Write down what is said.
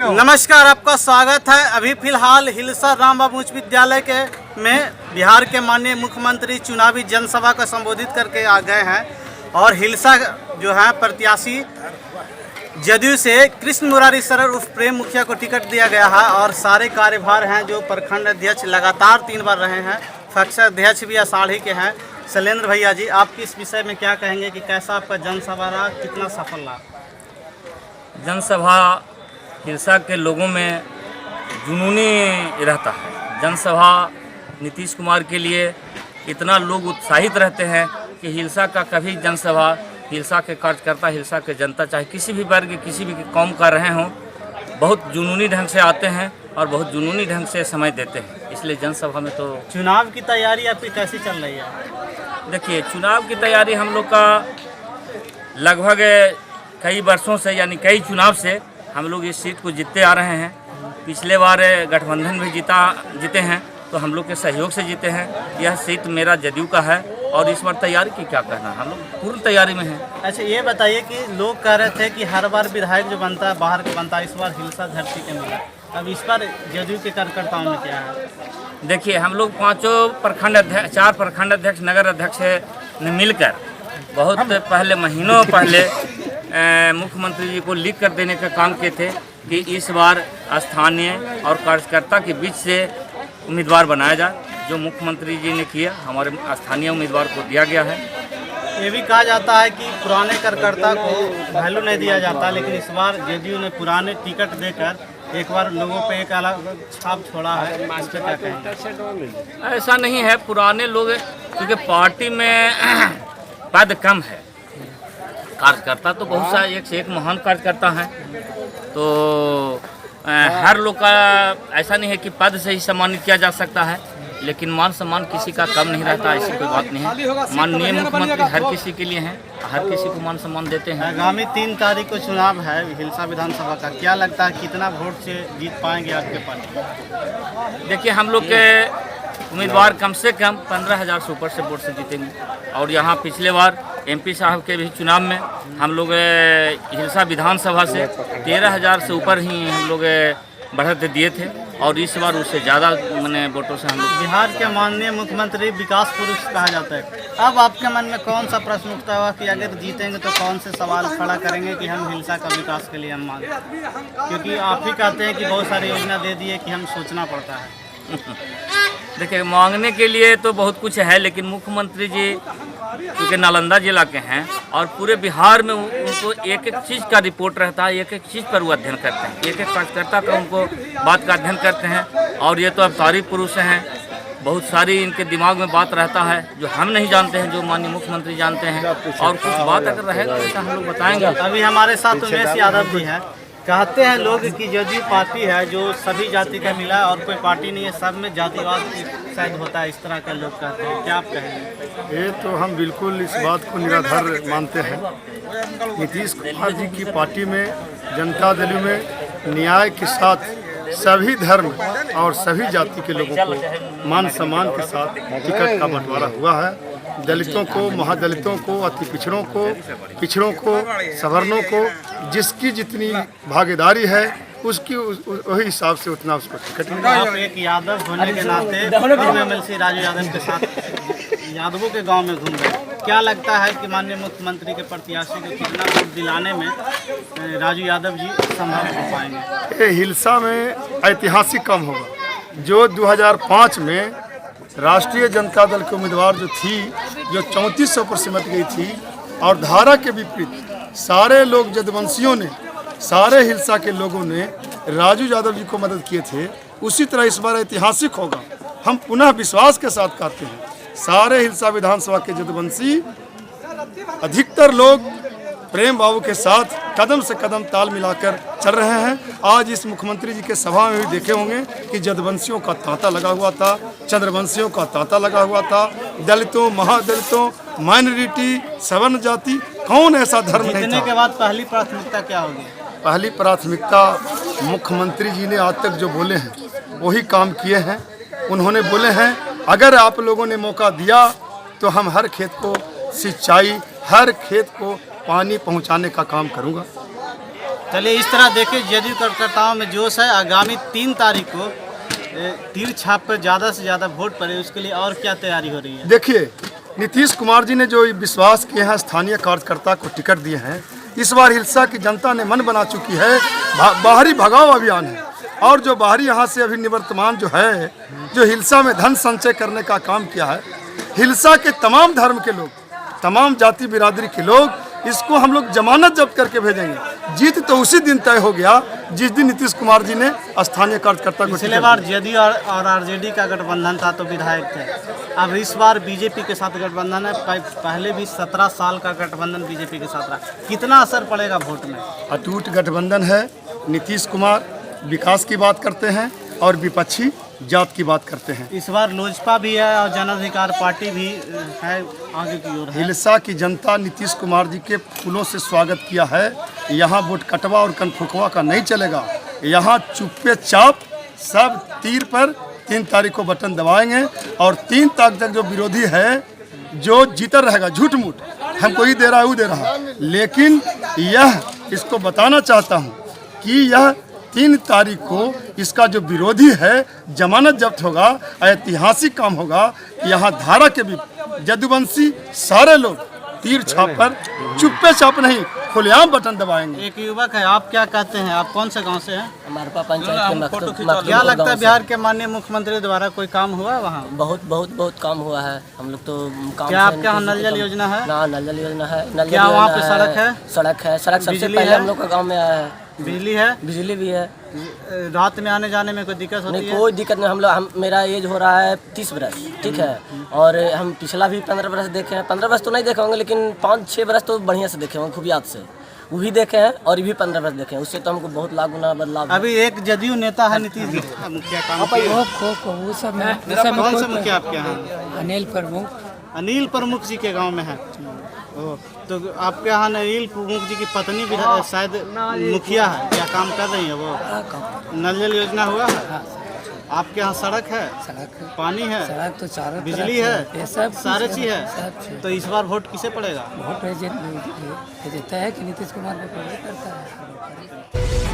नमस्कार, आपका स्वागत है। अभी फिलहाल हिलसा राम बाबू उच्च विद्यालय के में बिहार के माननीय मुख्यमंत्री चुनावी जनसभा को संबोधित करके आ गए हैं और हिलसा जो है प्रत्याशी जदयू से कृष्ण मुरारी सर उर्फ प्रेम मुखिया को टिकट दिया गया है और सारे कार्यभार हैं जो प्रखंड अध्यक्ष लगातार 3 बार रहे हैं। फक्सर अध्यक्ष भी अषाढ़ी के हैं। शैलेंद्र भैया जी, आप इस विषय में क्या कहेंगे कि कैसा आपका जनसभा रहा, कितना सफल रहा? जनसभा हिलसा के लोगों में जुनूनी रहता है। जनसभा नीतीश कुमार के लिए इतना लोग उत्साहित रहते हैं कि हिलसा का कभी जनसभा हिलसा के कार्यकर्ता, हिलसा के जनता, चाहे किसी भी वर्ग किसी भी कौम का रहे हों, बहुत जुनूनी ढंग से आते हैं और बहुत जुनूनी ढंग से समय देते हैं। इसलिए जनसभा में तो चुनाव की तैयारी आपकी कैसी चल रही है? देखिए, चुनाव की तैयारी हम लोग का लगभग कई वर्षों से, यानी कई चुनाव से हम लोग इस सीट को जीतते आ रहे हैं। पिछले बार गठबंधन भी जीते हैं, तो हम लोग के सहयोग से जीते हैं। यह सीट मेरा जदयू का है और इस बार तैयारी की क्या कहना, हम लोग पूर्ण तैयारी में हैं। अच्छा, ये बताइए कि लोग कह रहे थे कि हर बार विधायक जो बनता है बाहर का बनता है, इस बार हिलसा धरती के मिला। अब इस बार जदयू के कार्यकर्ताओं में क्या है? देखिए, हम लोग 4 प्रखंड अध्यक्ष, नगर अध्यक्ष ने मिलकर बहुत पहले, महीनों पहले मुख्यमंत्री जी को लिख कर देने का काम किए थे कि इस बार स्थानीय और कार्यकर्ता के बीच से उम्मीदवार बनाया जाए। जो मुख्यमंत्री जी ने किया, हमारे स्थानीय उम्मीदवार को दिया गया है। ये भी कहा जाता है कि पुराने कार्यकर्ता को वैल्यू नहीं दिया जाता, लेकिन इस बार जदयू ने पुराने टिकट देकर एक बार लोगों पे एक अलग छाप छोड़ा है। इस पर क्या कहेंगे? ऐसा नहीं है, पुराने लोग, क्योंकि पार्टी में पद कम है, कार्यकर्ता तो बहुत सारे, एक से एक महान कार्यकर्ता हैं। तो हर लोग का ऐसा नहीं है कि पद से ही सम्मानित किया जा सकता है, लेकिन मान सम्मान किसी का कम नहीं रहता, ऐसी कोई बात नहीं है। माननीय मुख्यमंत्री हर किसी के लिए हैं, हर किसी को मान सम्मान देते हैं। आगामी 3 तारीख को चुनाव है हिलसा विधानसभा का, क्या लगता है कितना वोट से जीत पाएंगे आपके पार्टी? देखिए, हम लोग के उम्मीदवार कम से कम 15,000 से ऊपर से वोट से जीतेंगे। और यहाँ पिछले बार MP साहब के भी चुनाव में हम लोग हिलसा विधानसभा से 13,000 से ऊपर ही हम लोग बढ़त दिए थे और इस बार उससे ज़्यादा मैंने वोटों से हम लोग। बिहार के माननीय मुख्यमंत्री विकास पुरुष कहा जाता है। अब आपके मन में कौन सा प्रश्न उठता हुआ कि अगर जीतेंगे तो कौन से सवाल खड़ा करेंगे कि हम हिलसा का विकास के लिए हम मांगे? क्योंकि आप ही कहते हैं कि बहुत सारी योजना दे दिए कि हम सोचना पड़ता है। देखिए, मांगने के लिए तो बहुत कुछ है, लेकिन मुख्यमंत्री जी क्योंकि नालंदा जिला के हैं और पूरे बिहार में उनको एक एक चीज़ का रिपोर्ट रहता है, एक एक चीज़ पर वो अध्ययन करते हैं, एक एक कार्यकर्ता का उनको बात का अध्ययन करते हैं। और ये तो अब तारीफ पुरुष हैं, बहुत सारी इनके दिमाग में बात रहता है जो हम नहीं जानते हैं, जो माननीय मुख्यमंत्री जानते हैं। और कुछ बात अगर रहेगा तो हम लोग बताएंगे। अभी हमारे साथ उमेश यादव जी हैं। कहते हैं लोग कि जदयू पार्टी है जो सभी जाति का मिला है और कोई पार्टी नहीं है, सब में जातिवाद शायद होता है, इस तरह के लोग कहते हैं। क्या आप कहेंगे? ये तो हम बिल्कुल इस बात को निराधार मानते हैं। नीतीश कुमार जी की पार्टी में, जनता दल में न्याय के साथ सभी धर्म और सभी जाति के लोगों को मान सम्मान के साथ टिकट का बंटवारा हुआ है। दलितों को, महादलितों को, अति पिछड़ों को, सवर्णों को जिसकी जितनी भागीदारी है उसकी वही हिसाब से उतना उसको टिकट मिला। आप एक यादव होने के नाते MLC राजू यादव के साथ यादवों के गांव में घूम रहे, क्या लगता है कि माननीय मुख्यमंत्री के प्रत्याशी को कितना वोट दिलाने में राजू यादव जी संभव हो पाएंगे? ये हिलसा में ऐतिहासिक काम होगा। जो 2005 में राष्ट्रीय जनता दल के उम्मीदवार जो थी, जो 3400 पर सिमट गई थी और धारा के विपरीत सारे लोग जदवंशियों ने, सारे हिलसा के लोगों ने राजू यादव जी को मदद किए थे, उसी तरह इस बार ऐतिहासिक होगा। हम पुनः विश्वास के साथ कहते हैं, सारे हिलसा विधानसभा के जदवंशी अधिकतर लोग प्रेम बाबू के साथ कदम से कदम ताल मिलाकर चल रहे हैं। आज इस मुख्यमंत्री जी के सभा में भी देखे होंगे कि जदवंशियों का तांता लगा हुआ था, चंद्रवंशियों का तांता लगा हुआ था, दलितों, महादलितों, माइनॉरिटी, सवर्ण जाति, कौन ऐसा धर्म नहीं था। जीतने के बाद पहली प्राथमिकता क्या होगी? पहली प्राथमिकता मुख्यमंत्री जी ने आज तक जो बोले हैं वही काम किए हैं। उन्होंने बोले हैं अगर आप लोगों ने मौका दिया तो हम हर खेत को सिंचाई, हर खेत को पानी पहुंचाने का काम करूंगा। चलिए, इस तरह देखिए जदयू कार्यकर्ताओं में जोश है। आगामी 3 तारीख को तीर छाप पर ज़्यादा से ज़्यादा वोट पड़े, उसके लिए और क्या तैयारी हो रही है? देखिए, नीतीश कुमार जी ने जो विश्वास किए हैं स्थानीय कार्यकर्ता को टिकट दिए हैं, इस बार हिलसा की जनता ने मन बना चुकी है। बाहरी भगाओ अभियान है, और जो बाहरी यहाँ से अभी निवर्तमान जो है, जो हिलसा में धन संचय करने का काम किया है, हिलसा के तमाम धर्म के लोग, तमाम जाति बिरादरी के लोग, इसको हम लोग जमानत जब्त करके भेजेंगे। जीत तो उसी दिन तय हो गया जिस दिन नीतीश कुमार जी ने स्थानीय कार्यकर्ता को पिछले बार जदयू और आरजेडी का गठबंधन था तो विधायक थे, अब इस बार बीजेपी के साथ गठबंधन है। पहले भी 17 साल का गठबंधन बीजेपी के साथ रहा, कितना असर पड़ेगा वोट में? अटूट गठबंधन है। नीतीश कुमार विकास की बात करते हैं और विपक्षी जात की बात करते हैं। इस बार लोजपा भी है और जन अधिकार पार्टी भी है, आगे की ओर है। हिलसा की जनता नीतीश कुमार जी के फूलों से स्वागत किया है। यहाँ वोट कटवा और कनफुकवा का नहीं चलेगा। यहाँ चुप्पे चाप सब तीर पर 3 तारीख को बटन दबाएंगे, और 3 तारीख तक जो विरोधी है, जो जीता रहेगा, झूठ मूठ हमको ही दे रहा है, वो दे रहा है। लेकिन यह इसको बताना चाहता हूँ कि यह 3 तारीख को इसका जो विरोधी है जमानत जब्त होगा। ऐतिहासिक काम होगा कि यहाँ धारा के भी जदुवंशी सारे लोग तीर छाप पर चुप्पे चाप नहीं, खुलेआम बटन दबाएंगे। एक युवक है, आप क्या कहते हैं? आप कौन से गांव से हैं? हमारे पास पंचायत के क्या लगता है बिहार के माननीय मुख्यमंत्री द्वारा कोई काम हुआ वहाँ? बहुत काम हुआ है। हम लोग तो काम क्या आपके यहाँ नल जल योजना है? ना, नल जल योजना है। क्या वहाँ पे सड़क है? सड़क सबसे पहले हम लोग का गाँव में आया है। बिजली है? बिजली भी है। रात में आने जाने में कोई दिक्कत होती है? कोई दिक्कत नहीं। मेरा एज हो रहा है 30 बरस, ठीक है, और हम पिछला भी 15 बरस देखे हैं। 15 बरस तो नहीं देखे होंगे, लेकिन 5-6 बरस तो बढ़िया से देखे होंगे, खूब याद से वो भी देखे हैं, और ये भी 15 बरस देखे हैं। उससे तो हमको बहुत लाभ गुना बदलाव। अभी एक जदयू नेता है नीतीश जी, मुखिया काम वो सब कौन से मुखिया आपके यहाँ? अनिल प्रमुख जी के गांव में है। तो आपके यहाँ अनिल प्रमुख जी की पत्नी भी शायद मुखिया है, क्या काम कर रही है वो? नल जल योजना हुआ है? आपके यहाँ सड़क है? पानी है? सड़क तो चारों बिजली है? ये सब सारे चीज है। तो इस बार वोट किसे पड़ेगा? वोट देता है कि नीतीश कुमार को करता है।